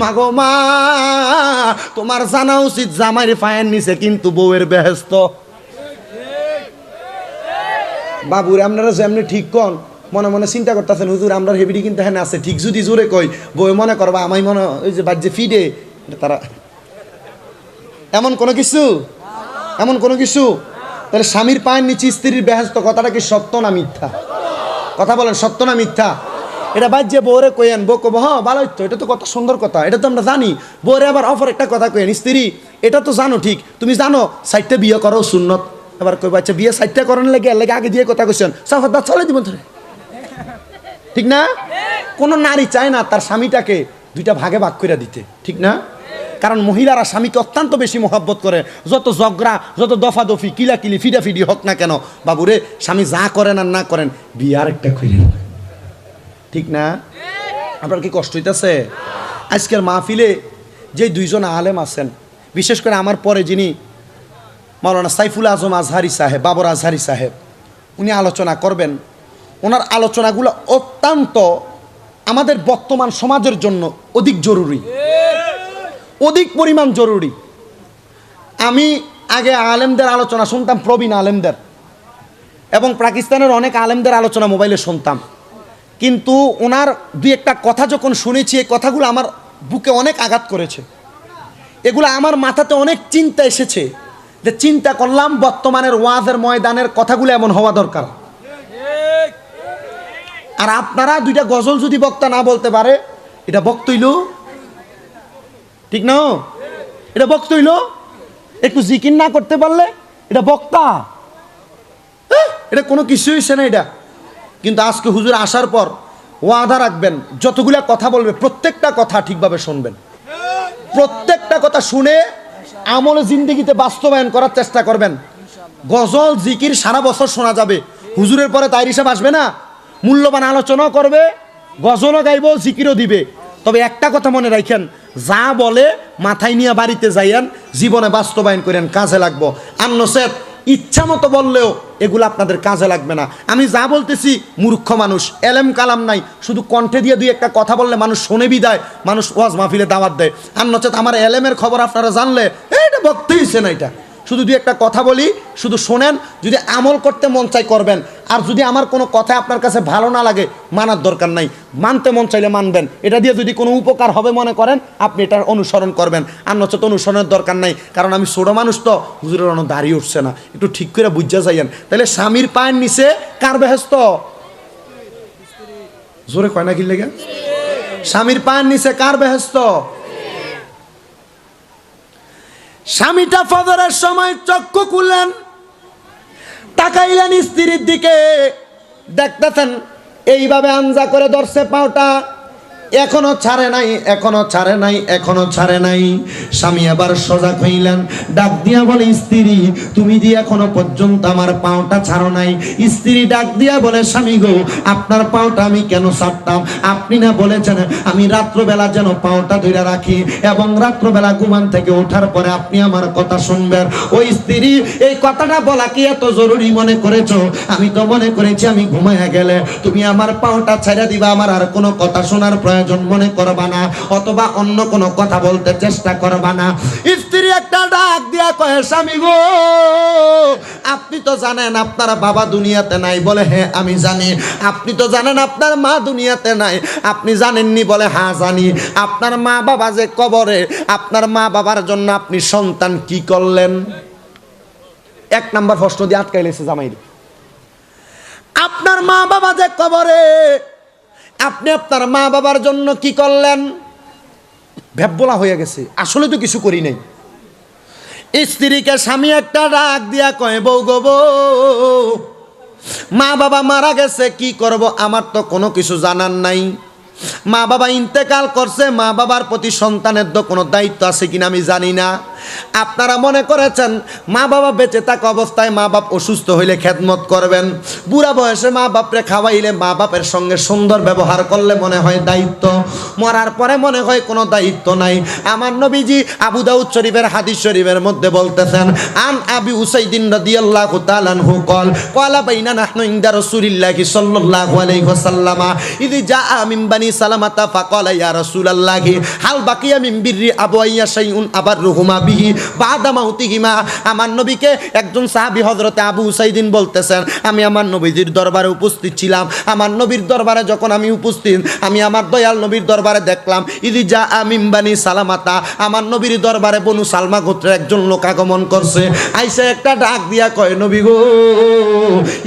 মাগো মা, তোমার জানা উচিত জামাইয়ের পায়ের নিচে কিন্তু বউয়ের বেহেস্ত। বাবুরে আপনারা যেমনি ঠিক কন, মনে মনে চিন্তা করতেছেন হুজুর আমরা হেবিডি কিন্তু হ্যাঁ আছে ঠিক, যদি জোরে কই বই মনে করবা আমায় মনে ওই যে বাজ্যে ফিডে তারা এমন কোনো কিছু, এমন কোনো কিছু। তাহলে স্বামীর পায়ের নিচে স্ত্রীর বেহেস্ত কথাটা কি সত্য না মিথ্যা? কথা বলেন, সত্য না মিথ্যা? এটা বাজ্যে বউরে কইেন, বউ কব হ্যাঁ ভালো হইতো, এটা তো কত সুন্দর কথা, এটা তো আমরা জানি। বউরে আবার অফার একটা কথা কইেন, স্ত্রী এটা তো জানো ঠিক, তুমি জানো সাইটটা বিয়ে করো সুন্নত। এবার কই বাচ্চা বিয়ে সাইটটা করার লেগে আগে দিয়ে কথা কইছেন সাফাত দাঁত চলে দিব ধরে, ঠিক না? কোনো নারী চায় না তার স্বামীটাকে দুইটা ভাগে ভাগ করে দিতে, ঠিক না? কারণ মহিলারা স্বামীকে অত্যন্ত বেশি মহব্বত করে। যত ঝগড়া, যত দফাদফি, কিলাকিলি, ফিডাফিডি হোক না কেন, বাবুরে স্বামী যা করেন আর না করেন বিয়ে আরেকটা খুঁজে, ঠিক না? আপনার কি কষ্ট হইতেছে? আজকের মাহফিলে যে দুইজন আলেম আছেন, বিশেষ করে আমার পরে যিনি মাওলানা সাইফুল আজম আজহারি সাহেব, বাবর আজহারি সাহেব, উনি আলোচনা করবেন। ওনার আলোচনাগুলো অত্যন্ত আমাদের বর্তমান সমাজের জন্য অধিক জরুরি, অধিক পরিমাণ জরুরি। আমি আগে আলেমদের আলোচনা শুনতাম, প্রবীণ আলেমদের, এবং পাকিস্তানের অনেক আলেমদের আলোচনা মোবাইলে শুনতাম, কিন্তু ওনার দুই একটা কথা যখন শুনেছি, এই কথাগুলো আমার বুকে অনেক আঘাত করেছে। এগুলো আমার মাথাতে অনেক চিন্তা এসেছে, যে চিন্তা করলাম বর্তমানের ওয়াজের ময়দানের কথাগুলো এমন হওয়া দরকার। আর আপনারা দুইটা গজল যদি বক্তা না বলতে পারে, এটা বক্তইল, ঠিক না? এটা বক্তইল। একটু জিকির না করতে পারলে এটা বক্তা, এটা কোনো কিছু হইছে না এটা। কিন্তু আজকে হুজুর আসার পর ওয়াদা রাখবেন, যতগুলা কথা বলবে প্রত্যেকটা কথা ঠিকভাবে শুনবেন, প্রত্যেকটা কথা শুনে আমলে জিন্দেগিতে বাস্তবায়ন করার চেষ্টা করবেন। গজল জিকির সারা বছর শোনা যাবে, হুজুরের পরে তাই হিসাব আসবে না। মূল্যবান আলোচনাও করবে, গজলও গাইব, জিকিরও দিবে। তবে একটা কথা মনে রাখেন, যা বলে মাথায় নিয়ে বাড়িতে যাইয়েন, জীবনে বাস্তবায়ন করেন, কাজে লাগবো। আর নসেত ইচ্ছা মতো বললেও এগুলো আপনাদের কাজে লাগবে না। আমি যা বলতেছি, মূর্খ মানুষ, এলেম কালাম নাই, শুধু কণ্ঠে দিয়ে দুই একটা কথা বললে মানুষ শোনে বিদায়, মানুষ ওয়াজ মাহফিলে দাওয়াত দেয়। আর নচেত আমার এলেমের খবর আপনারা জানলে এটা বলতেইছে না, এটা শুধু দুই একটা কথা বলি, শুধু শোনেন, যদি আমল করতে মন চাই করবেন। আর যদি আমার কোনো কথা আপনার কাছে ভালো না লাগে, মানার দরকার নাই, মানতে মন চাইলে মানবেন। এটা দিয়ে যদি কোনো উপকার হবে মনে করেন, আপনি এটার অনুসরণ করবেন, আর নচেত অনুসরণের দরকার নাই। কারণ আমি ছোটো মানুষ তো, হুজুরের অন্য দাঁড়িয়ে উঠছে না, একটু ঠিক করে বুঝা যাইয়েন। তাহলে স্বামীর পায়ের নিচে কার বেহেস্ত? জোরে কয় না কি লেগে? স্বামীর পায়ের নিচে কার বেহেস্ত? স্বামীটা ফজরের সময় চক্ষু খুললেন, তাকাইলেন স্ত্রীর দিকে, দেখতেছেন এইভাবে আঞ্জা করে ধরছে পাওটা, এখনো ছাড়ে নাই, এখনো ছাড়ে নাই, এখনো ছাড়ে নাই। স্বামী আবার সজাগ হইলেন, ডাক দিয়া বলে, স্ত্রী তুমি দিয়ে এখনো পর্যন্ত আমার পাওটা ছাড়ো নাই। স্ত্রী ডাক দিয়া বলে, স্বামী গো আপনার পাওটা আমি কেন ছাড়তাম? আপনি না বলেছেন আমি রাত্রবেলা যেন পাওটা ধরে রাখি, এবং রাত্রবেলা ঘুমান থেকে ওঠার পরে আপনি আমার কথা শুনবেন। ওই স্ত্রী এই কথাটা বলা কি এত জরুরি মনে করেছো? আমি তো মনে করেছি আমি ঘুমাইয়া গেলে তুমি আমার পাওটা ছেড়ে দিবা, আমার আর কোনো কথা শোনার প্রয়োজন মনে করবা না, অথবা অন্য কোনো কথা বলতে চেষ্টা করবা না। স্ত্রী একটা ডাক দিয়া কয়, স্বামী গো আপনি তো জানেন আপনার বাবা দুনিয়াতে নাই? বলে হ্যাঁ আমি জানি। আপনি তো জানেন আপনার মা দুনিয়াতে নাই? আপনি জানেননি? বলে হ্যাঁ জানি। আপনার মা বাবা যে কবরে, আপনার মা বাবার জন্য আপনি সন্তান কি করলেন? এক নাম্বার প্রশ্ন দিয়ে আটকাইলেছে জামাই। আপনার মা বাবা যে কবরে, আপনি আপনার মা বাবার জন্য কি করলেন? ভ্যাবলা হয়ে গেছে, আসলে তো কিছু করি নাই। স্ত্রীকে স্বামী একটা ডাক দিয়া কয়, বউ গো বউ, মা বাবা মারা গেছে, কি করব? আমার তো কোনো কিছু জানার নাই। মা বাবা ইন্তেকাল করছে, মা বাবার প্রতি সন্তানের তো কোনো দায়িত্ব আছে কিনা আমি জানি না। আপনারা মনে করেছেন মা বাবা বেঁচে থাকা অবস্থায় মা বাপ অসুস্থ হইলে খেদমত করবেন, বুড়া বয়সে মা বাপরে খাওয়াইলে মা বাপের সঙ্গে সুন্দর ব্যবহার করলে মনে হয় দায়িত্ব, মরার পরে মনে হয় কোনো দায়িত্ব নাই। আমার নবীজি আবু দাউদ শরীফের হাদিস শরীফের মধ্যে বলতেছেন, আন আবি উসাইদিন রাদিয়াল্লাহু তাআলা আনহু ক্বালা বাইনা নাহনু ইনদা রাসূলিল্লাহি সাল্লাল্লাহু আলাইহি ওয়াসাল্লাম ইযি জাআ মিন বানি সালামাতা ফাকালা ইয়া রাসূলাল্লাহি হাল বাকিয়া মিন বিররি আবওয়াইয়া শাইউন আবাররুহুমা বিহি বাদা মাউতিহিমা। আমার নবীকে একজন সাহাবী হযরতে আবু উসাইদিন বলতেছেন, আমি আমার নবীজির দরবারে উপস্থিত ছিলাম। আমার নবীর দরবারে যখন আমি উপস্থিত, আমি আমার দয়াল নবীর দরবারে দেখলাম ইযি জাআ মিন বানি সালামাতা, আমার নবীর দরবারে বনু সালমা গোত্রের একজন লোক আগমন করছে। আইসা একটা ডাক দিয়া কয়, নবী গো,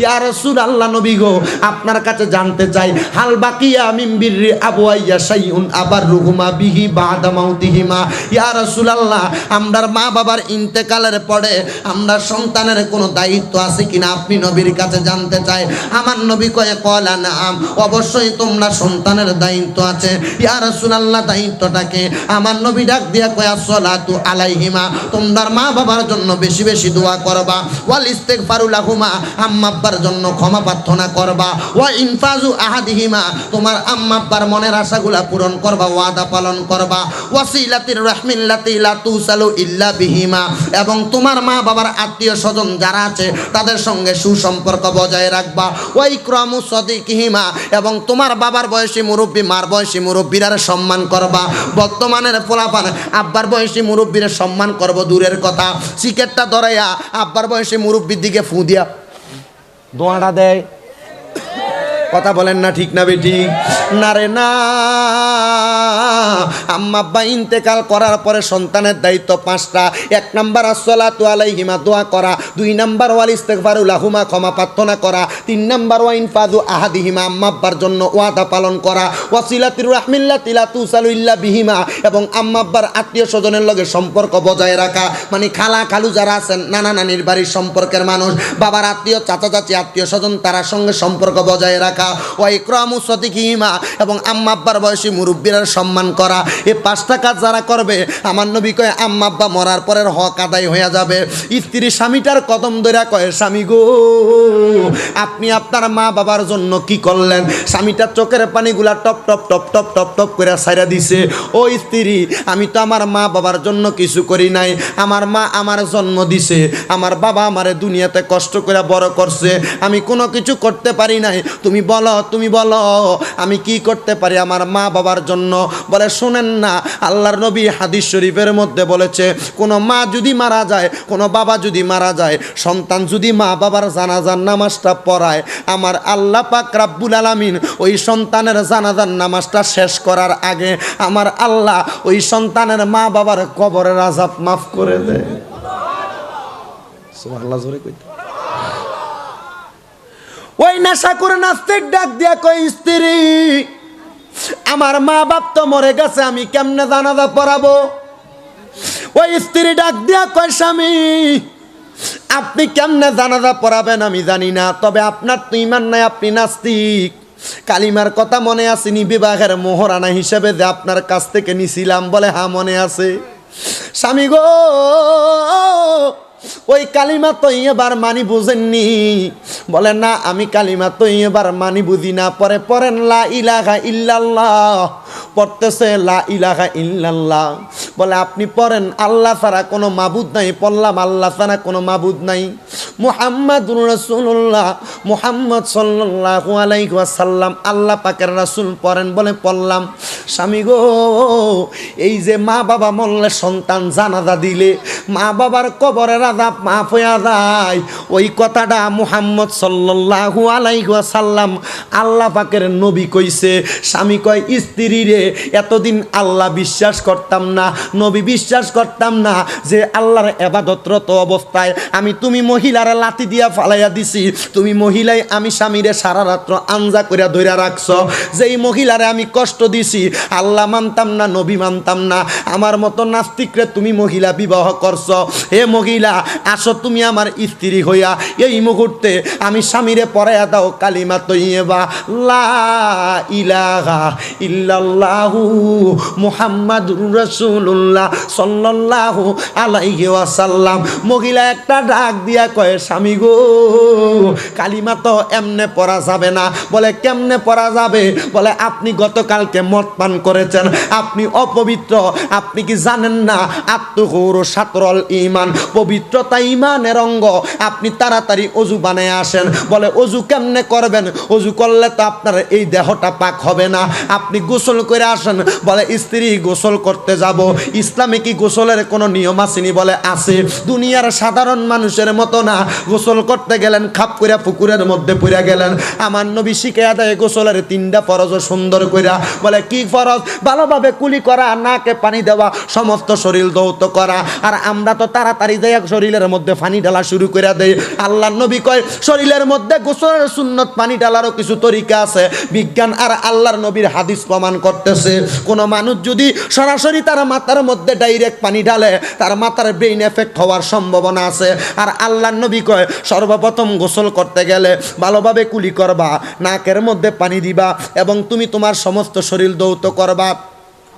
ইয়া রাসূলুল্লাহ, নবী গো, আপনার কাছে জানতে চাই হাল বাকিয়া মিন বিররি আবওয়াইয়া শাইউন আবাররুহুমা বিহি বাদা মাউতিহিমা। ইয়া রাসূলুল্লাহ, আমরার মা বাবার ইন্তেকালের পরে আমরা সন্তানের কোনো দায়িত্ব আছে কিনা আপনি নবীর কাছে জানতে চাই। আমার নবী কয়ে ক্বালা নাআম, অবশ্যই তোমরা সন্তানের দায়িত্ব আছে। ইয়া রাসূলুল্লাহ, দায়িত্বটাকে? আমার নবী ডাক দিয়া কয় আসসালাতু আলাইহিমা, তোমরা মা বাবার জন্য বেশি বেশি দোয়া করবা, ওয়াল ইস্তিগফারু লাহুমা, আম্মা আব্বার জন্য ক্ষমা প্রার্থনা করবা, ওয়া ইনফাজু আহাদিহিমা, তোমার আম্মা আব্বার মনের আশাগুলা পূরণ করবা, ওয়াদা পালন করবা, ওয়াসিলাতির রাহমিল্লাতি লা তুসালু ইল্লা বিহিমা, এবং তোমার মা বাবার আত্মীয় স্বজন যারা আছে তাদের সঙ্গে সুসম্পর্ক বজায় রাখবা, ওয়া ইকরামু সাদিকিহিমা, এবং তোমার বাবার বয়সী মুরব্বী মার বয়সী মুরব্বীরা সম্মান করবা। বর্তমানের পোলাপান আব্বার বয়সী মুরব্বীর সম্মান করব দূরের কথা, সিকেটটা ধরাইয়া আব্বার বয়সী মুরব্বীর দিকে ফু দিয়া দোয়াটা দেয়। কথা বলেন না ঠিক না বেঠিক? না রে না। আম্মা আব্বা ইন্তেকাল করার পরে সন্তানের দায়িত্ব 5টা। 1 নাম্বার আসসালাতু আলাইহিমা, দোয়া করা। 2 নাম্বার ওয়াল ইস্তিগফারু লাহুমা, ক্ষমা প্রার্থনা করা। 3 নাম্বার ওয়া ইনফাযু আহাদিহিমা, আম্মা আব্বার জন্য ওয়াদা পালন করা। ওয়াসিলাতির রাহমিল্লাতি লা তুসালু ইল্লা বিহিমা, এবং আম্মা আব্বার আত্মীয় স্বজনের লগে সম্পর্ক বজায় রাখা, মানে খালা খালু যারা আছেন, নানা নানির বাড়ির সম্পর্কের মানুষ, বাবার আত্মীয়, চাচা চাচি আত্মীয় স্বজন, তার সঙ্গে সম্পর্ক বজায় রাখা, ওয়া ইকরামু সাদিকিহিমা, এবং আম্মা আব্বার বয়সী মুরব্বীদের সম্মান করা। এই 5টা কাজ যারা করবে, আমার নবী কয় আম্মা আব্বা মরার পরের হক আদায় হয়ে যাবে। স্ত্রী স্বামীটার কদম ধরে কয়, স্বামী গো, আপনি আপনার মা বাবার জন্য কি করলেন? স্বামীটার চোখের পানিগুলা টপ টপ টপ টপ টপ টপ করে ছাইরা দিছে। ও স্ত্রী, আমি তো আমার মা বাবার জন্য কিছু করি নাই। আমার মা আমার জন্ম দিছে, আমার বাবা আমারে দুনিয়াতে কষ্ট করে বড় করছে, আমি কোনো কিছু করতে পারি নাই। তুমি বলো, তুমি বলো, আমি কি করতে পারি আমার মা বাবার জন্য? বলে, শুনেন না, আল্লাহর নবী হাদিস শরীফের মধ্যে বলেছে, কোনো মা যদি মারা যায়, কোনো বাবা যদি মারা যায়, সন্তান যদি মা বাবার জানাজার নামাজটা পড়ায়, আমার আল্লাহ পাক রাব্বুল আলামিন ওই সন্তানের জানাজার নামাজটা শেষ করার আগে আমার আল্লাহ ওই সন্তানের মা বাবার কবরের আযাব মাফ করে দেয়। সুবহানাল্লাহ, জোরে কইতে। ওই নেশা করে নাস্তিক ডাক দিয়া কই, স্ত্রী, আমার মা বাপ তো মরে গেছে, আমি কেমনে জানাজা পড়াবো? ওই স্ত্রী ডাক দিয়া কয়, স্বামী, আপনি কেমনে জানাজা পড়াবেন আমি জানি না, তবে আপনার তো ঈমান নাই, আপনি নাস্তিক। কালিমার কথা মনে আসেনি? বিবাহের মোহরানা হিসেবে যে আপনার কাছ থেকে নিছিলাম। বলে, হ্যাঁ মনে আছে। স্বামী গো, ওই কালিমা তো এবার মানি বুঝেননি? বলে, না, আমি কালিমা তো এবার মানি বুঝি না। পরে পড়েন লা ইলাহা ইল্লাল্লাহ, পড়তেছে লা ইলাহা ইল্লাল্লাহ। বলে, আপনি পড়েন আল্লাহ ছাড়া কোনো মাবুদ নাই। পড়লাম আল্লাহ ছাড়া কোনো মাবুদ নাই, মুহাম্মাদুর রাসূলুল্লাহ, মুহাম্মদ সাল্লাল্লাহু আলাইহি ওয়াসাল্লাম আল্লাহ পাকের রাসূল। পড়েন। বলে, পড়লাম। স্বামী গো, এই যে মা বাবা মরলে সন্তান জানাজা দিলে মা বাবার কবরের আযাব মাফ হয়ে যায়, ওই কথাটা মুহাম্মদ সাল্লাল্লাহু আলাইহি ওয়াসাল্লাম আল্লাহ পাকের নবী কইছে। স্বামী কয়, স্ত্রী রে, এতদিন আল্লাহ বিশ্বাস করতাম না, নবী বিশ্বাস করতাম না যে আল্লাহর ইবাদতরত অবস্থায় তুমি মহিলার লাঠি দিয়া ফালাইয়া দিছি, তুমি মহিলাই আমি স্বামীরে সারা রাত্র আঞ্জা কইরা ধইরা রাখছ, যেই মহিলারে আমি কষ্ট দিছি, আল্লাহ মানতাম না, নবী মানতাম না, আমার মতো নাস্তিকরে তুমি মহিলা বিবাহ করছ। হে মহিলা, আসো তুমি আমার স্ত্রী হইয়া এই মুহূর্তে আমি স্বামীরে পড়াইয়া দাও কালিমা তৈয়বা লা ইলাহা ইল্লাল্লাহু মুহাম্মাদুর রাসূলুল্লাহ সাল্লাল্লাহু আলাইহি ওয়াসাল্লাম। মহিলা একটা ডাক দিয়া কয়, স্বামী গো, কালিমা তো এমনে পড়া যাবে না। বলে কেমনে পড়া যাবে? বলে আপনি গতকালকে মদ পান করেছেন, আপনি অপবিত্র, আপনি কি জানেন না আত্মহুরু সাতরল ঈমান, পবিত্রতা ঈমানের অঙ্গ, আপনি তাড়াতাড়ি ওযু বানায় আসেন। বলে ওযু কেমনে করবেন? ওযু করলে তো আপনার এই দেহটা পাক হবে না, আপনি গোসল করে আসেন। বলে স্ত্রী গোসল করতে যাব, ইসলামে কি গোসলের কোনো নিয়ম আসেনি? বলে আছে। দুনিয়ার সাধারণ মানুষের মতো না, গোসল করতে গেলেন খাপ কইরা পুকুরের মধ্যে পড়ে গেলেন। আমার নবী শিখাইয়া দেয় গোসলের 3টা ফরজ সুন্দর কইরা। বলে কি ফরজ? ভালোভাবে কুলি করা, নাকে পানি দেওয়া, সমস্ত শরীর ধৌত করা। আর আমরা তো তাড়াতাড়ি যাই শরীরের মধ্যে পানি ঢালা শুরু করে দেই। আল্লাহর নবী কয় শরীরের মধ্যে গোসলের সুন্নত পানি ঢালারও কিছু তরিকা আছে। বিজ্ঞান আর আল্লাহর নবীর হাদিস প্রমাণ করতেছে, কোন মানুষ যদি সরাসরি তার মাথার মধ্যে ডাইরেক্ট পানি ঢালে, তার মাথার ব্রেইন এফেক্ট হওয়ার সম্ভাবনা আছে। আর আল্লাহর নবী কয় সর্বপ্রথম গোসল করতে গেলে ভালোভাবে কুলি করবা, নাকের মধ্যে পানি দিবা এবং তুমি তোমার সমস্ত শরীর ধৌত করবা।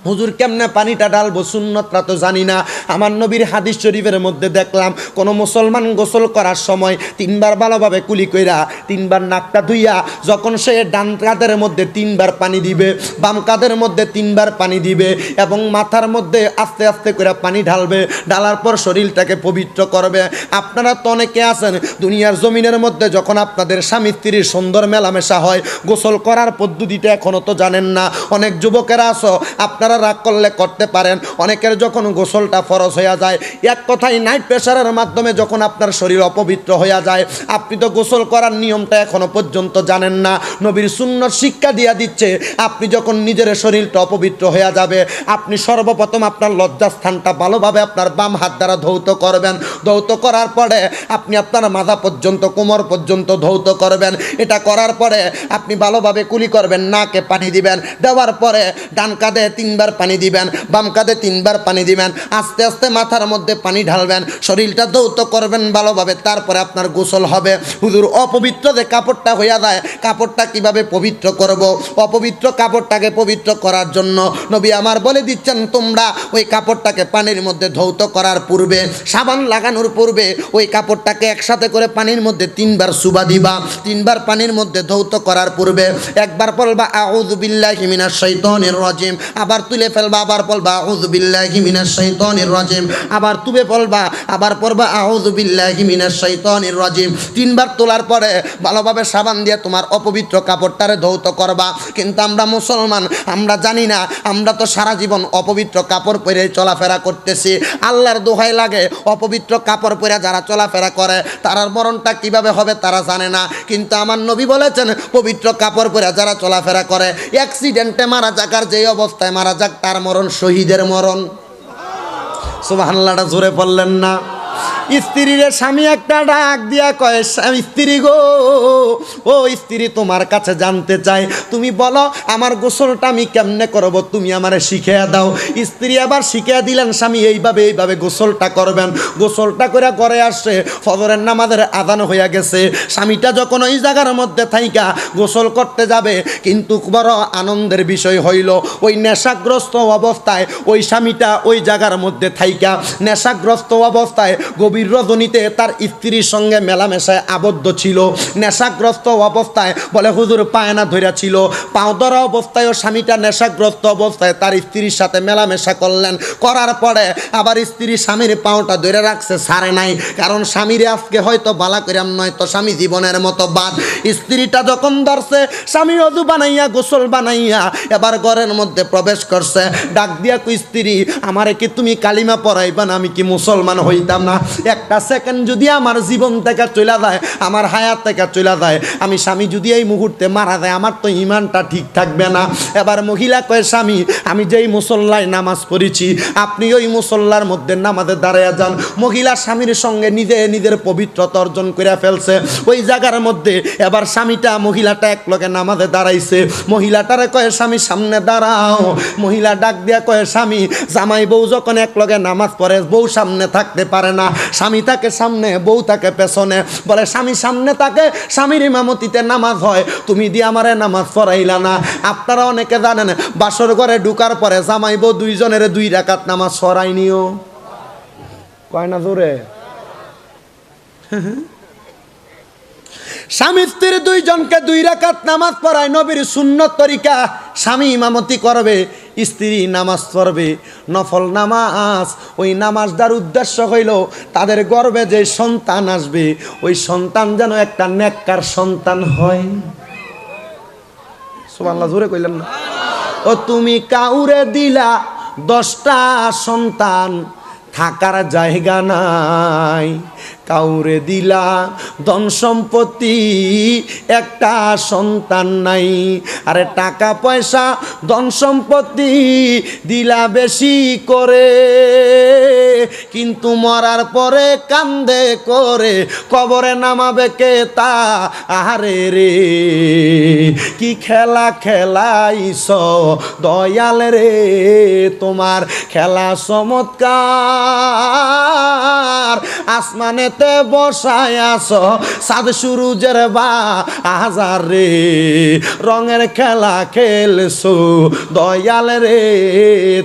হুজুর কেমনে পানিটা ঢালবো? সুন্নতটা তো জানি না। আমার নবীর হাদিস শরীফের মধ্যে দেখলাম কোন মুসলমান গোসল করার সময় 3বার ভালোভাবে কুলি কইরা 3বার নাকটা ধুইয়া যখন সে ডান কাঁধের মধ্যে 3বার পানি দিবে, বাম কাঁধের মধ্যে 3বার পানি দিবে এবং মাথার মধ্যে আস্তে আস্তে করে পানি ঢালবে। ঢালার পর শরীরটাকে পবিত্র করবে। আপনারা তো অনেকে আছেন দুনিয়ার জমিনের মধ্যে যখন আপনাদের স্বামী স্ত্রীর সুন্দর মেলামেশা হয়, গোসল করার পদ্ধতিটা এখনো তো জানেন না। অনেক যুবকেরা আছো, আপনারা রাগ করলে করতে পারেন। অনেকের যখন গোসলটা ফরজ হয়ে যায়, এক কথায় নাইট প্রেশারের মাধ্যমে যখন আপনার শরীর অপবিত্র হয়ে যায়, আপনি তো গোসল করার নিয়মটা এখনো পর্যন্ত জানেন না। নবীর সুন্নত শিক্ষা দিয়া দিচ্ছে, আপনি যখন নিজের শরীরটা অপবিত্র হয়ে যাবে, আপনি সর্বপ্রথম আপনার লজ্জাস্থানটা ভালোভাবে আপনার বাম হাত দ্বারা ধৌত করবেন। ধৌত করার পরে আপনি আপনার মাথা পর্যন্ত, কোমর পর্যন্ত ধৌত করবেন। এটা করার পরে আপনি ভালোভাবে কুলি করবেন, নাকে পানি দিবেন। দেওয়ার পরে ডান কাঁধে 3বার পানি দিবেন, বাম কাঁধে 3বার পানি দিবেন। আস্তে আস্তে মাথার মধ্যে পানি ঢালবেন, শরীরটা ধৌত করবেন ভালোভাবে। তারপরে আপনার গোসল হবে। হুজুর অপবিত্র যে কাপড়টা হইয়া যায়, কাপড়টা কিভাবে পবিত্র করব? অপবিত্র কাপড়টাকে পবিত্র করার জন্য নবী আমার বলে দিচ্ছেন, তোমরা ওই কাপড়টাকে পানির মধ্যে ধৌত করার পূর্বে, সাবান লাগানোর পূর্বে ওই কাপড়টাকে একসাথে করে পানির মধ্যে 3বার সুবা দিবা। 3বার পানির মধ্যে ধৌত করার পূর্বে একবার বলবা আউযু বিল্লাহি মিনাশ শাইতানির রাজিম, আবার তুলে ফেলবা, আবার বলবা আউযু বিল্লাহি মিনাশ শাইতানির রাজিম, আবার তুলে বলবা, আবার পড়বা আউযু বিল্লাহি মিনাশ শাইতানির রাজিম। 3বার তোলার পরে ভালোভাবে সাবান দিয়ে তোমার অপবিত্র কাপড়টারে ধৌত করবা। কিন্তু আমরা মুসলমান, আমরা জানি না, আমরা তো সারা জীবন অপবিত্র কাপড় পরে চলাফেরা করতেছি। আল্লাহর দোহাই লাগে, অপবিত্র কাপড় পরে যারা চলাফেরা করে তারার মরণটা কিভাবে হবে তারা জানে না। কিন্তু আমার নবী বলেছেন, পবিত্র কাপড় পরে যারা চলাফেরা করে, অ্যাক্সিডেন্টে মারা যাক আর যে অবস্থায় মারা যাক, তার মরণ শহীদের মরণ। সুবহানাল্লাহটা জোরে পড়লেন না? স্ত্রীর স্বামী একটা ডাক দিয়া কয়, স্ত্রী গো, ও স্ত্রী, তোমার কাছে জানতে চাই, তুমি বলো আমার গোসলটা আমি কেমনে করব, তুমি আমারে শিখিয়ে দাও। স্ত্রী আবার শিখিয়ে দিলেন, স্বামী এইভাবে এইভাবে গোসলটা করবেন। গোসলটা করে ঘরে আসছে, ফজরের নামাজের আযান হইয়া গেছে। স্বামীটা যখন ওই জায়গার মধ্যে থাইকা গোসল করতে যাবে, কিন্তু বড় আনন্দের বিষয় হইল, ওই নেশাগ্রস্ত অবস্থায় ওই স্বামীটা ওই জায়গার মধ্যে থাইকা নেশাগ্রস্ত অবস্থায় গভীর রজনীতে তার স্ত্রীর সঙ্গে মেলামেশায় আবদ্ধ ছিল। নেশাগ্রস্ত অবস্থায় বলে হুজুর পায়না ধইরা ছিল, পাও ধরা অবস্থায়ও স্বামীটা নেশাগ্রস্ত অবস্থায় তার স্ত্রীর সাথে মেলামেশা করলেন। করার পরে আবার স্ত্রী স্বামীর পাওটা ধরে রাখছে, ছাড়ে নাই। কারণ স্বামীরে আজকে হয়তো বালা করিয়াম, নয়তো স্বামী জীবনের মতো বাদ। স্ত্রীটা যখন ধরছে, স্বামী অজু বানাইয়া গোসল বানাইয়া এবার ঘরের মধ্যে প্রবেশ করছে। ডাক দিয়া কই, স্ত্রী আমারে কি তুমি কালিমা পড়াইবা না? আমি কি মুসলমান হইতাম না? একটা সেকেন্ড যদি আমার জীবন থেকে চলে যায়, আমার হায়াত থেকে চলে যায়, আমি স্বামী যদি এই মুহূর্তে মারা যায়, আমার তো ইমানটা ঠিক থাকবে না। এবার মহিলা কয়, স্বামী আমি যেই মুসল্লায় নামাজ পড়েছি, আপনি ওই মুসল্লার মধ্যে নামাজে দাঁড়ায়া যান। মহিলা স্বামীর সঙ্গে নিজের পবিত্রতা অর্জন করে ফেলছে ওই জায়গার মধ্যে। এবার স্বামীটা মহিলাটা এক লগে নামাজে দাঁড়াইছে। মহিলাটারে কয়ে, স্বামী সামনে দাঁড়াও। মহিলা ডাক দিয়া কয়ে, স্বামী জামাই বউ যখন এক লগে নামাজ পড়ে, বউ সামনে থাকতে পারে না, স্বামী থাকে সামনে, বউ থাকে পেছনে। বলে, স্বামী সামনে থাকে, স্বামীর ইমামতিতে নামাজ হয়, তুমি দিয়ে আমারে নামাজ পড়াইলা না। আপনারা অনেকে জানেন, বাসর ঘরে ঢুকার পরে জামাই বউ দুইজনের 2 রাকাত নামাজ পড়াইনিও, কয় না জোরে? স্বামী স্ত্রী দুইজনকে 2 রাকাত নামাজ পড়ায় নবীর সুন্নত তরিকা। স্বামী ইমামতি করবে, স্ত্রী নামাজ পড়বে, নফল নামাজ। ওই নামাজটার উদ্দেশ্য হইল তাদের গর্ভে যে সন্তান আসবে, ওই সন্তান যেন একটা নেককার সন্তান হয়। সুবহানাল্লাহ, জোরে কইলেন না? ও তুমি কাউরে দিলা 10টা সন্তান, থাকার জায়গা নাই। কাউরে দিলা ধন সম্পত্তি, একটা সন্তান নাই। আরে টাকা পয়সা ধন সম্পত্তি দিলা বেশি করে, কিন্তু মরার পরে কান্দে করে কবরে নামাবে কে তা? আহারে রে, কি খেলা খেলাইছ দয়াল রে, তোমার খেলা চমৎকার। আসমানেতে বসায় আছো চাঁদ সূরুজের বাজার রে, রঙের খেলা খেলছো দয়াল রে,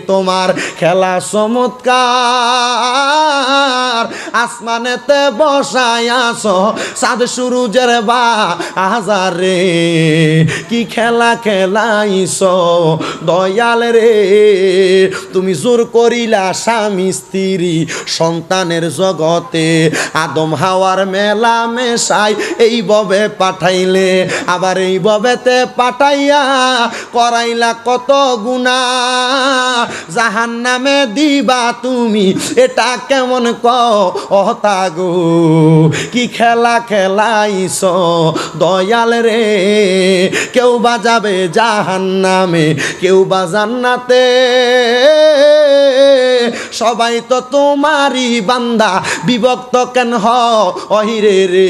তোমার খেলা চমৎকার। আসমানেতে বসায় আছো চাঁদ সূরুজের বাজার রে, কি খেলা খেলাইছো দয়াল রে। তুমি জোর করিলা স্বামী স্ত্রী সন্তানের জগতে, আদম হাওয়ার মেলা মেশাই এই ববে পাঠাইলে, আবার এই ববেতে পাঠাইয়া করাইলা কত গুনাহ। জাহান্নামে দিবা তুমি, এটা কেমন কথা গো? কি খেলা খেলাইছ দয়াল রে, কেউ বা যাবে জাহান্নামে, কেউ বা জান্নাতে, সবাই তো তোমারই বান্দা, বিভক্ত কেন হইরে রে?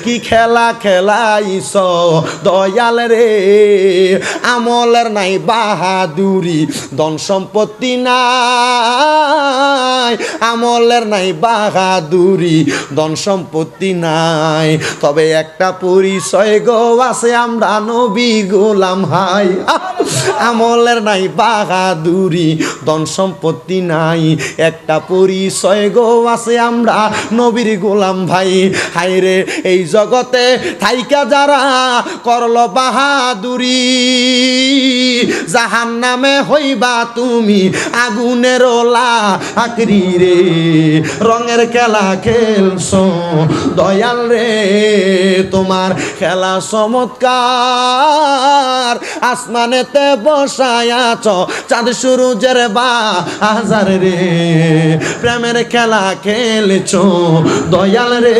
কি খেলা খেলাইছ দয়াল রে, আমলের নাই বাহাদুরি, ধন সম্পত্তি নাই, আমলের নাই বাহাদুরি, ধন সম্পত্তি নাই। তবে একটা পরিচয় গো আছে, আমরা নবী গোলাম হাই। আমলের নাই বাহাদুরি, ধন সম্পত্তি নাই, একটা পরিচয় গো আছে, আমরা নবীর গোলাম ভাই। হায়রে এই জগতে থাইকা যারা করলো বাহাদুরি, জাহান্নামে হইবা তুমি আগুনের লাকড়ি রে। রঙের খেলা খেলছো দয়াল রে, তোমার খেলা চমৎকার। আসমানেতে বসায় আছো চাঁদ সূরুজের বাজার রে, প্রেমের খেলা খেলেছো দয়াল রে।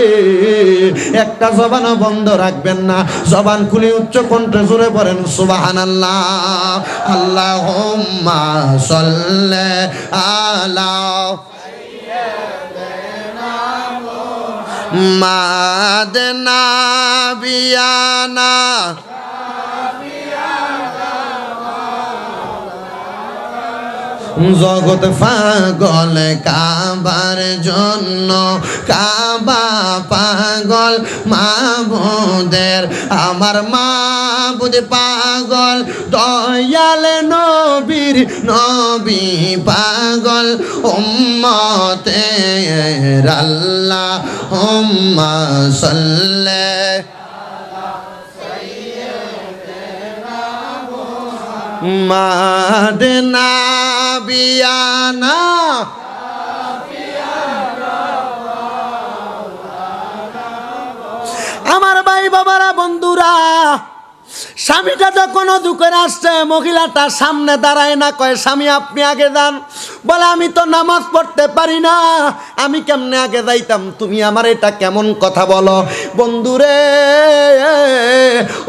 একটা জবান বন্ধ রাখবেন না, জবান খুলে উচ্চ কণ্ঠে জোরে পড়েন সুবহানাল্লাহ। আল্লাহুম্মা সাল্লি আলা মাদনা বিয়ানা, জগৎ পাগল কাবার জন্য, কাবা পাগল মাবুদের, আমার মাবুদ পাগল দয়াল নবীর, নবী পাগল উম্মতের আল্লাহুম্মা সাল্লি মাদনা বিয়ানা। আমার ভাই বাবারা বন্ধুরা, স্বামীটা যখন অজু করে আসছে, মহিলাটা সামনে দাঁড়ায় না, কয় স্বামী আপনি আগে যান। বলে আমি তো নামাজ পড়তে পারি না, আমি কেমনে আগে যাইতাম, তুমি আমার এটা কেমন কথা বলো। বন্ধুরে,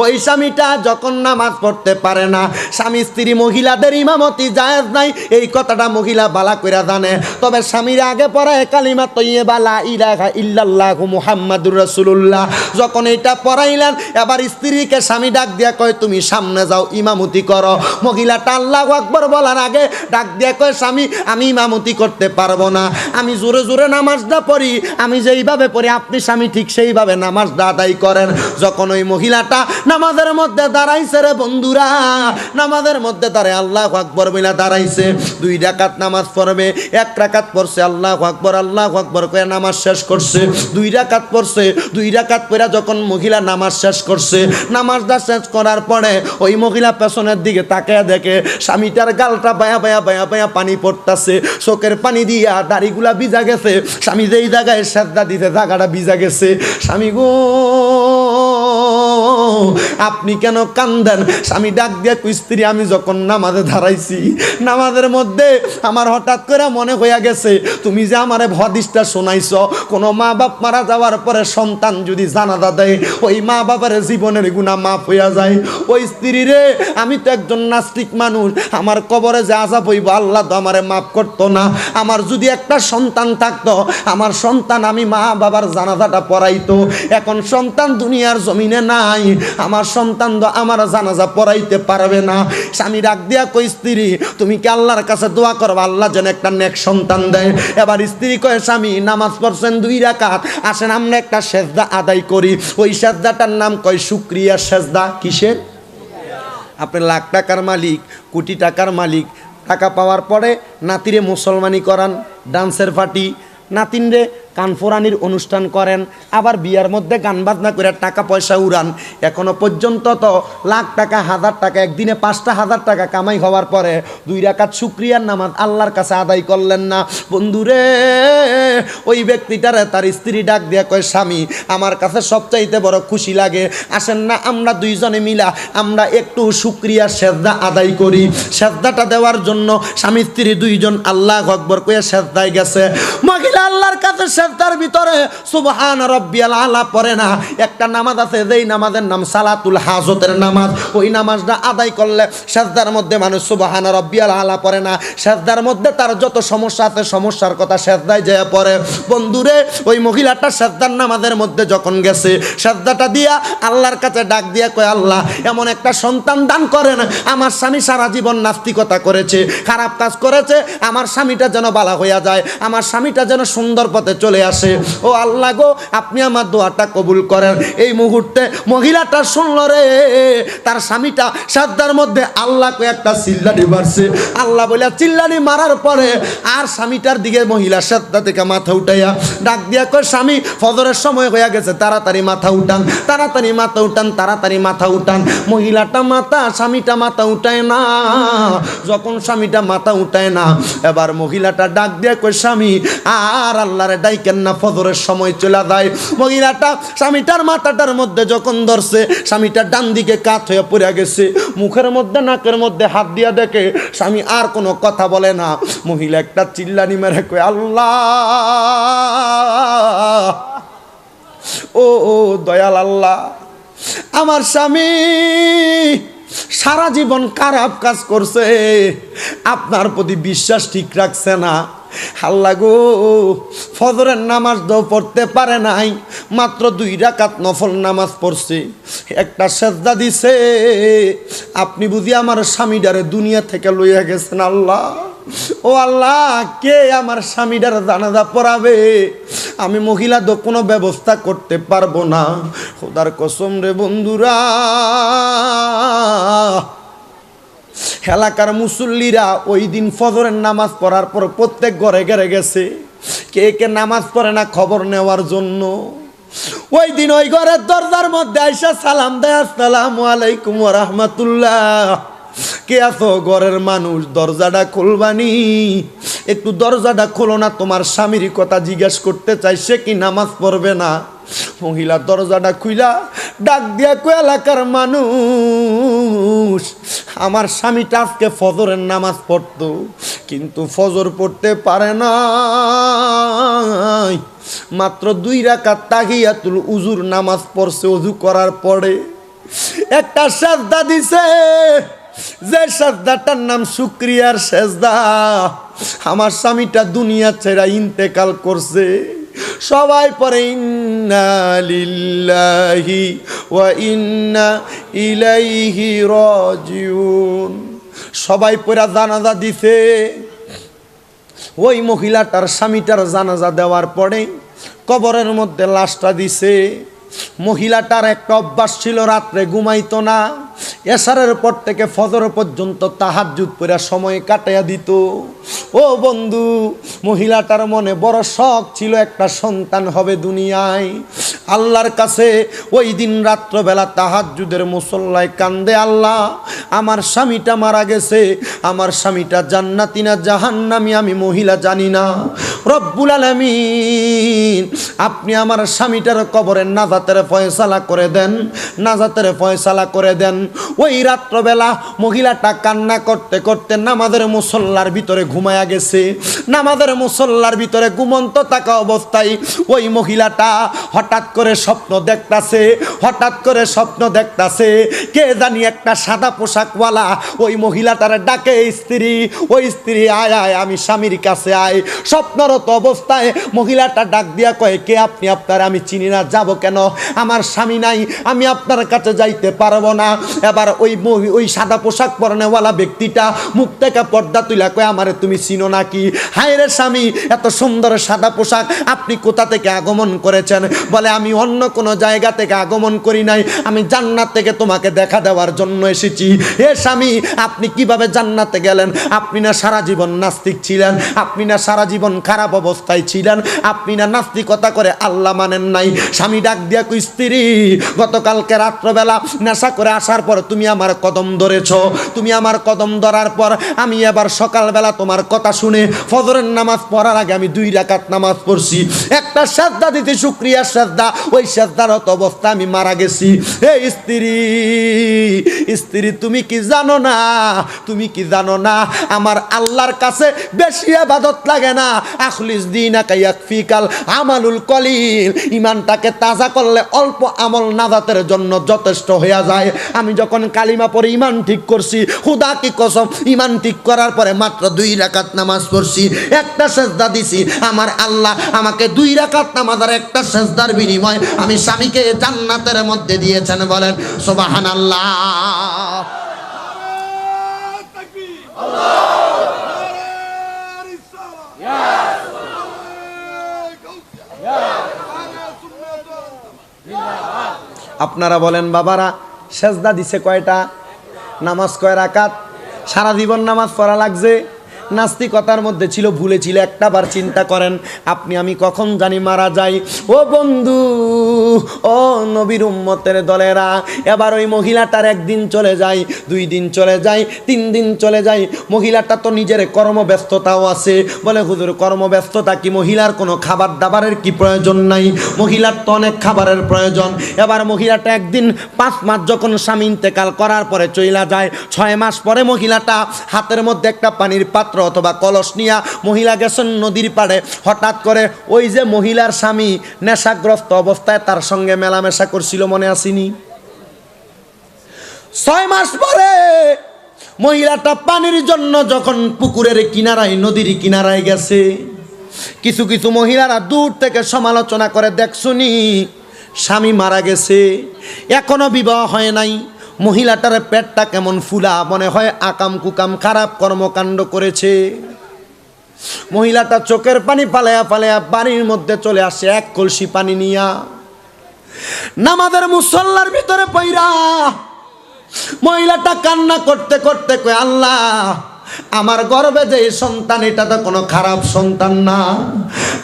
ওই স্বামীটা যখন নামাজ পড়তে পারে না, স্বামী স্ত্রী মহিলাদের ইমামতি জায়েজ নাই, এই কথাটা মহিলা বালা কইরা জানে। তবে স্বামীর আগে পড়ায় কালিমা তৈয়্যিবা লা ইলাহা ইল্লাল্লাহু মুহাম্মাদুর রাসূলুল্লাহ। যখন এটা পড়াইলেন, এবার স্ত্রীকে স্বামী ডাক দিয়া কয় তুমি সামনে যাও, ইমামতি করো। মহিলাটা আল্লাহু আকবার বলার আগে ডাক দিয়া কয় স্বামী আমি ইমামতি করতে পারবো না, আমি জোরে জোরে নামাজটা পড়ি, আমি যেইভাবে পড়ি আপনি স্বামী ঠিক সেইভাবে নামাজটা আদায় করেন। যখন ওই মহিলাটা নামাজের মধ্যে দাঁড়াইছে রে বন্ধুরা, নামাজের মধ্যে দাঁড়ায় আল্লাহু আকবার বলে দাঁড়াইছে। 2 রাকাত নামাজ পড়বে, 1 রাকাত পড়ছে আল্লাহু আকবার কয়ে নামাজ শেষ করছে। 2 রাকাত পড়ছে, 2 রাকাত পড়া যখন মহিলা নামাজ শেষ করছে, নামাজটা শেষ করার পরে ওই মহিলা পেছনের দিকে তাকায় দেখে স্বামীটার গালটা বায়া বায়া বায়া বায়া পানি পড়তাছে, চোখের পানি দিয়া দাড়িগুলা ভিজা গেছে। স্বামী যেই জায়গায় সেজদা দিতে জায়গাটা ভিজা গেছে। স্বামী গো আপনি কেন কান্দেন? স্বামী ডাক দিয়ে কই স্ত্রী আমি যখন নামাজে দাঁড়াইছি, নামাজের মধ্যে আমার হঠাৎ করে মনে হইয়া গেছে তুমি যে আমারে হাদিসটা শোনাইছ, কোনো মা বাপ মারা যাওয়ার পরে সন্তান যদি জানাজা দেয়, ওই মা বাবার জীবনের গুনাহ মাফ হইয়া যায়। ওই স্ত্রী রে, আমি তো একজন নাস্তিক মানুষ, আমার কবরে যে আযাব হইব আল্লাহ তো আমারে মাফ করতো না। আমার যদি একটা সন্তান থাকতো, আমার সন্তান আমি মা বাবার জানাজাটা পড়াইতো। এখন সন্তান দুনিয়ার জমিনে নাই, আমার সন্তান তো আমার জানাজা পড়াইতে পারবে না। স্বামী ডাক দিয়া কই স্ত্রী তুমি কি আল্লাহর কাছে দোয়া করবা আল্লাহ যেন একটা নেক সন্তান দেয়। এবার স্ত্রী কয় স্বামী নামাজ পড়ছেন 2 রাকাত, আসেন আমরা একটা সেজদা আদায় করি। ওই সেজদাটার নাম কয় শুকরিয়া সেজদা। কিসের? আপনি লাখ টাকার মালিক, কোটি টাকার মালিক, টাকা পাওয়ার পরে নাতিরে মুসলমানি করান, ডান্সের পার্টি, নাতিনরে কানফোরানির অনুষ্ঠান করেন, আবার বিয়ার মধ্যে গান বাজনা করে টাকা পয়সা উড়ান। এখনো পর্যন্ত তো লাখ টাকা, 1000 টাকা, একদিনে 5,000 টাকা কামাই হওয়ার পরে 2 রাকাত শুকরিয়ার নামাজ আল্লাহর কাছে আদায় করলেন না। বন্ধুরে, ওই ব্যক্তিটারে তার স্ত্রী ডাক দিয়া কয় স্বামী আমার কাছে সবচাইতে বড় খুশি লাগে, আসেন না আমরা 2 জনে মিলা আমরা একটু শুকরিয়ার সেজদা আদায় করি। সেজদাটা দেওয়ার জন্য স্বামী স্ত্রী 2 জন আল্লাহু আকবার কয়ে সেজদায় গেছে। মহিলা আল্লাহর কাছে সেজদার ভিতরে সুবহান রাব্বিয়াল আলা পড়ে না। একটা নামাজ আছে যেই নামাজের নাম সালাতুল হাজতের নামাজ, ওই নামাজটা আদায় করলে সেজদার মধ্যে মানুষ সুবহান রাব্বিয়াল আলা পড়ে না। সেজদার মধ্যে তার যত সমস্যা আছে সমস্যার কথা সেজদায় যায় পড়ে। বন্ধুরে, ওই মহিলাটা সেজদার নামাজের মধ্যে যখন গেছে, সেজদাটা দিয়া আল্লাহর কাছে ডাক দিয়া কয় আল্লাহ এমন একটা সন্তান দান করেন, আমার স্বামী সারা জীবন নাস্তিকতা করেছে, খারাপ কাজ করেছে, আমার স্বামীটা যেন ভালো হইয়া যায়, আমার স্বামীটা যেন সুন্দর পথে চলে আসে। ও আল্লাহ গো, আপনি আমার দোয়াটা কবুল করেন। এই মুহূর্তে মহিলাটা শুনল রে, তার স্বামীটা সাজদার মধ্যে আল্লাহকে একটা চিল্লানি মারছে। আল্লাহ বলে চিল্লানি মারার পরে আর স্বামীটার দিকে মহিলা সাজদা থেকে মাথা উঠাইয়া ডাক দিয়া কয় স্বামী ফজরের সময় হয়ে গেছে, তাড়াতাড়ি মাথা উঠান, তাড়াতাড়ি মাথা উঠান, তাড়াতাড়ি মাথা উঠান। মহিলাটা স্বামীটা মাথা উঠায় না। যখন স্বামীটা মাথা উঠায় না, এবার মহিলাটা ডাক দিয়া কয় স্বামী আর আল্লাহরে ডাইকেন না, ফজরের সময় চলে যায়। মহিলাটা স্বামীটার মাথাটার মধ্যে যখন ধরছে, স্বামীটা ডান দিকে কাত হয়ে পড়ে গেছে, মুখের মধ্যে নাকের মধ্যে হাত দিয়া দেখে স্বামী আর কোনো কথা বলে না। মহিলা একটা চিল্লানি মেরে কয় আল্লাহ, ও দয়াল আল্লাহ, আমার স্বামী সারা জীবন খারাপ কাজ করছে, আপনার প্রতি বিশ্বাস ঠিক রাখছে না। আল্লাহ গো, ফজরের নামাজ দাও পড়তে পারে নাই, মাত্র 2 রাকাত নফল নামাজ পড়ছে, একটা সেজদা দিছে, আপনি বুঝি আমার স্বামীটারে দুনিয়া থেকে লইয়া গেছেন। আল্লাহ, ও আল্লাহ, কে আমার স্বামীটার জানাজা পড়াবে? আমি মহিলা তো কোনো ব্যবস্থা করতে পারবো না। খোদার কসম রে বন্ধুরা, এলাকার মুসল্লিরা ওই দিন ফজরের নামাজ পড়ার পর প্রত্যেক ঘরে ঘরে গেছে, কে কে নামাজ পড়ে না খবর নেওয়ার জন্য। ওই দিন ওই ঘরের দরজার মধ্যে আইসা সালাম দেয়, আসসালামু আলাইকুম ওয়া রাহমাতুল্লাহ, কে আছো ঘরের মানুষ, দরজাটা খুলবানি। একটু দরজাটা খোলো না, তোমার স্বামীর কথা জিজ্ঞেস করতে চাই, সে কি নামাজ পড়বে না। মহিলা দরজাটা খুইলা ডাক দিয়া কই, এলাকার মানুষ, আমার স্বামীটা আজকে ফজরের নামাজ পড়তো, কিন্তু ফজর পড়তে পারে না, মাত্র 2 রাকাত তাহিয়াতুল উজুর নামাজ পড়ছে। ওযু করার পরে একটা সাজদা দিছে, যে সাজদাটার নাম শুকরিয়ার সাজদা। আমার স্বামীটা দুনিয়া ছেড়ে ইন্তেকাল করছে। সবাই পড়ে ইন্না লিল্লাহি ওয়া ইন্না ইলাইহি রাজিউন। সবাই পড়া জানাজা দিছে। ওই মহিলাটার স্বামীটার জানাজা দেওয়ার পরে কবরের মধ্যে লাশটা দিছে। মহিলাটার একটা অভ্যাস ছিল, রাত্রে ঘুমাইতো না, এশারের পর থেকে ফজর পর্যন্ত তাহাজ্জুদ পড়া সময় কাটাইয়া দিত। ও বন্ধু, মহিলাটার মনে বড় শখ ছিল একটা সন্তান হবে দুনিয়ায়। আল্লাহর কাছে ওই দিন রাত্রবেলা তাহাজ্জুদের মুসল্লায় কান্দে, আল্লাহ আমার স্বামীটা মারা গেছে, আমার স্বামীটা জান্নাতি না জাহান্নামী আমি মহিলা জানি না, রব্বুল আলামিন আপনি আমার স্বামীটার কবরের নাজাতের ফয়সালা করে দেন, নাজাতের ফয়সালা করে দেন। ওই রাত্রবেলা মহিলাটা কান্না করতে করতে নামাজের মুসল্লার ভিতরে ঘুমায়া গেছে। নামাজের মুসল্লার ভিতরে ঘুমন্ত থাকা অবস্থায় ওই মহিলাটা হঠাৎ করে স্বপ্ন দেখতাছে, হঠাৎ করে স্বপ্ন দেখতাছে কে জানি একটা সাদা পোশাকওয়ালা ওই মহিলাটার ডাকে, স্ত্রী, ওই স্ত্রী আয় আয়, আমি স্বামীর কাছে আয়। স্বপ্নরত অবস্থায় মহিলাটা ডাক দিয়া কয়, কে আপনি? আপনার আমি চিনি না, যাব কেন? আমার স্বামী নাই, আমি আপনার কাছে যাইতে পারবো না। এবার ওই সাদা পোশাক পরনেওয়ালা ব্যক্তিটা মুখ থেকে পর্দা তুইলা কয়, আমারে তুমি চিনো নাকি? হায় রে স্বামী, এত সুন্দর সাদা পোশাক আপনি কোথা থেকে আগমন করেছেন? বলে, আমি অন্য কোনো জায়গা থেকে আগমন করি নাই, আমি জান্নাত থেকে তোমাকে দেখা দেওয়ার জন্য এসেছি। হে স্বামী, আপনি কিভাবে জান্নাতে গেলেন? আপনি না সারা জীবন নাস্তিক ছিলেন, আপনি না সারা জীবন খারাপ অবস্থায় ছিলেন, আপনি না নাস্তিকতা করে আল্লাহ মানেন নাই। স্বামী ডাক দিয়া কই, স্ত্রী, গতকালকে রাত্রবেলা নেশা করে আসার পর তুমি আমার কদম ধরেছ, তুমি আমার কদম ধরার পর আমি এবার সকালবেলা তোমার কথা শুনে ফজরের নামাজ পড়ার আগে আমি 2 রাকাত নামাজ পড়ছি, একটা সাজদা দিতে শুকরিয়ার সাজদা, ওই সাজদারত অবস্থা আমি মারা গেছি। হে স্ত্রী, স্ত্রী তুমি কি জানো না, তুমি কি জানো না আমার আল্লাহর কাছে বেশি ইবাদত লাগে না, আখলিস দীনাকা ইয়াকফিকাল আমালুল কলিল, ইমানটাকে তাজা করলে অল্প আমল নাজাতের জন্য যথেষ্ট হয়ে যায়। আমি যখন কালিমা পড়ে ইমান ঠিক করছি, খুদা কি কসম, ইমান ঠিক করার পরে মাত্র 2 রাকাত নামাজ পড়ছি, একটা সেজদা দিছি, আমার আল্লাহ আমাকে 2 রাকাত নামাজ আর একটা সেজদার বিনিময় আমি স্বামীকে জান্নাতের মধ্যে দিয়েছেন। বলেন সুবহানাল্লাহ। আপনারা বলেন বাবারা, সেজদা দিছে কয়টা? নামাজ কয় রাকাত? সারা জীবন নামাজ পড়া লাগছে? নাস্তিকতার মধ্যে ছিল, ভুলেছিল একটা বার চিন্তা করেন, আপনি আমি কখন জানি মারা যাই। ও বন্ধু, ও নবীর উম্মতের দলেরা, এবার ওই মহিলাটার 1 দিন চলে যায়, 2 দিন চলে যায়, 3 দিন চলে যায়। মহিলাটা তো নিজের কর্মব্যস্ততাও আছে। বলে, হুজুর কর্মব্যস্ততা কি, মহিলার কোনো খাবার দাবারের কি প্রয়োজন নাই? মহিলার তো অনেক খাবারের প্রয়োজন। এবার মহিলাটা একদিন 5 মাস যখন স্বামী ইন্তেকাল করার পরে চইলা যায়, 6 মাস পরে মহিলাটা হাতের মধ্যে একটা পানির পাত্র অথবা কলস নিয়া মহিলা গেছেন নদীর পাড়ে। হঠাৎ করে ওই যে মহিলার স্বামী নেশাগ্রস্ত অবস্থায় তার সঙ্গে মেলামেশা করছিল, মনে আসেনি? 6 মাস পরে মহিলাটা পানির জন্য যখন পুকুরের কিনারায়, নদীর কিনারায় গেছে, কিছু কিছু মহিলারা দূর থেকে সমালোচনা করে, দেখছুনি স্বামী মারা গেছে, এখনো বিবাহ হয় নাই, মহিলাটার পেটটা কেমন ফুলা, মনে হয় আকাম কুকাম খারাপ কর্মকাণ্ড করেছে। মহিলাটা চোখের পানি পালায়া পালায়া বাড়ির মধ্যে চলে আসে 1 কলসি পানি নিয়া। নামাজের মুসল্লার ভিতরে পইরা মহিলাটা কান্না করতে করতে কয়, আল্লাহ আমার গর্ভে যে সন্তান এটা তো কোনো খারাপ সন্তান না,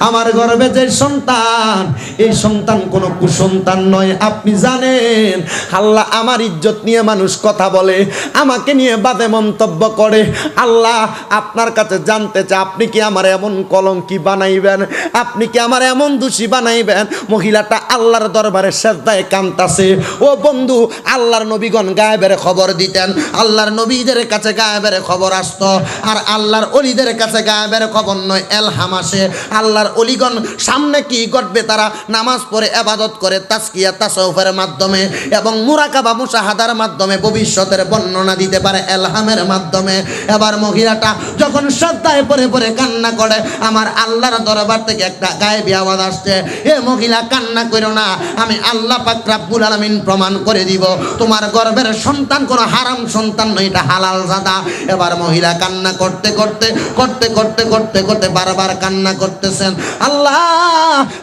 আমার গর্ভে যে সন্তান এই সন্তান কোনো কুসন্তান নয়। আপনি জানেন আল্লাহ আমার ইজ্জত নিয়ে মানুষ কথা বলে, আমাকে নিয়ে বাজে মন্তব্য করে। আল্লাহ আপনার কাছে জানতে চাই, আপনি কি আমার এমন কলঙ্কি বানাইবেন, আপনি কি আমার এমন দোষী বানাইবেন? মহিলাটা আল্লাহর দরবারে সেজদায় কাঁদতাছে। ও বন্ধু, আল্লাহর নবীগণ গায়েবের খবর দিতেন, আল্লাহর নবীদের কাছে গায়েবের খবর আসতো, আর আল্লাহর অলিদের কাছে গায়েবের খবর নয়, এলহাম আসে। আল্লাহর অলিগণ সামনে কি ঘটবে তারা নামাজ পড়ে ইবাদত করে তাজকিয়া তাসাউফের মাধ্যমে এবং মুরাকাবা মুশাহাদার মাধ্যমে ভবিষ্যতের বর্ণনা দিতে পারে এলহামের মাধ্যমে। এবার মহিলাটা যখন শ্রদ্ধায় পড়ে পড়ে কান্না করে, আমার আল্লাহর দরবার থেকে একটা গায়েবী আওয়াজ আসছে, এ মহিলা কান্না করো না, আমি আল্লাহ পাক রব্বুল আলামিন প্রমাণ করে দিব তোমার গর্ভের সন্তান কোনো হারাম সন্তান নয়, এটা হালাল জাদা। এবার মহিলা কান্না করতে করতে করতে করতে করতে করতে বারবার কান্না করতেছেন, আল্লাহ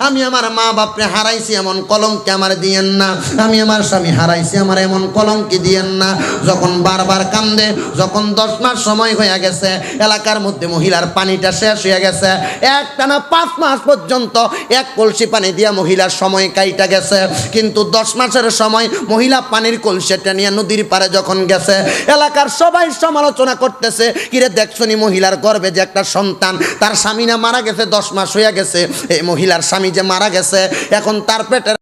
আমি আমার মা বাপরে হারাইছি, এমন কলঙ্কি আমার দিয়েন না, আমি আমার স্বামী হারাইছি, আমার এমন কলঙ্কি দিয়েন না। যখন বারবার কান্দে, যখন 10 মাস সময় হয়ে গেছে, এলাকার মধ্যে মহিলার পানিটা শেষ হয়ে গেছে, একটানা 5 মাস পর্যন্ত এক কলসি পানি দিয়া মহিলার সময় কাইটা গেছে। কিন্তু 10 মাসের সময় মহিলা পানির কলসিটা নিয়ে নদীর পারে যখন গেছে, এলাকার সবাই সমালোচনা করতেছে, কিরে দেখছনি মহিলার গর্ভে যে একটা সন্তান, তার স্বামী না মারা গেছে, 10 মাস হয়ে গেছে, এই মহিলার স্বামী যে মারা গেছে, এখন তার পেটের